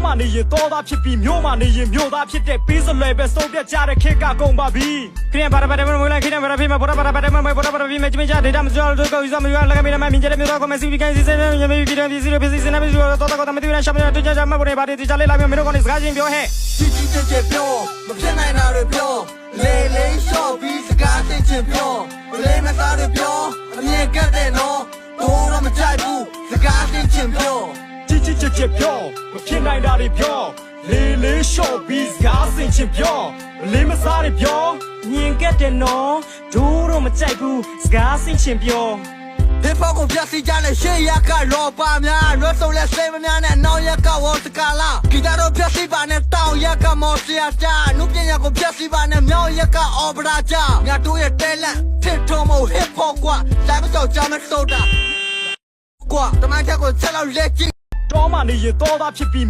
မှနေရင်တော်သားဖြစ်ပြီးမြို့မှနေရင်မြို့သားဖြစ်တဲ့ပေးစလွယ်ပဲစုံပြတ်ကြတဲ့ခေတ်ကကုန်ပါပြီခရင်ဘာဘာတဲ့မလိုက်ခရင်ဘာဖိမဘောဘာဘာတဲ့မဘောဘာဘာဖိမချမချဒေတာမကျော်တို့ကိုစမရလကမင်းမမြင်ကြတဲ့မြို့သားကိုမစီကန်စီစနေမြေပြည်တယ်ပြည်စီပြည်စီနေပြီးတော့တော်တော်မသိဘူးရှမ်းပြည်တွကြမပေါ်နေပါတယ်ဒီချလေးလာမျိုးမင်းတို့ကနေစကားချင်းပြောဟဲ့ကြီးကြီးကျယ်ကျယ်ပြောမဖြစ်နိုင်တာတွေပြောလေလေးလျှော့ပြီးစကားသိချင်ပြောလေးမသားတွေပြောအမြင်ကတ်တဲ့နော်တို့တော့မကြိုက်ဘူးစကားသိချင်ပြောကြီးကြီးကျယ်ကျယ်ပြောမဖြစ်နိုင်တာတွေပြောလေးလေးလျှော့ပြီးစကားသိချင်ပြောလေးမသားတွေပြောမြင်ကက်တဲ့နော်တို့တော့မကြိုက်ဘူးစကားသိချင်ပြောဒီပေါကိုပြစီကြတဲ့ရှေ့ရက်ကလောပါများရွတ်စုံလက်စိမ့်မများနဲ့နောက်ရက်ကဝေါ်စကာလာဂီတာတော့ပြစီပါနဲ့တောင်ရက်ကမော်စရာချာနုပညာကိုပြစီပါနဲ့မြောက်ရက်ကအော်ပရာချာငါတို့ရဲ့တဲလန့်တစ်ထုံမို့ hip hop ကွာလာမကြောက်ကြမ်းဆိုတာကွာတမန်ချက်ကိုချက်လောက်လက်ကြည့်တော်မှနေရင်တော်သားဖြစ်ပြီး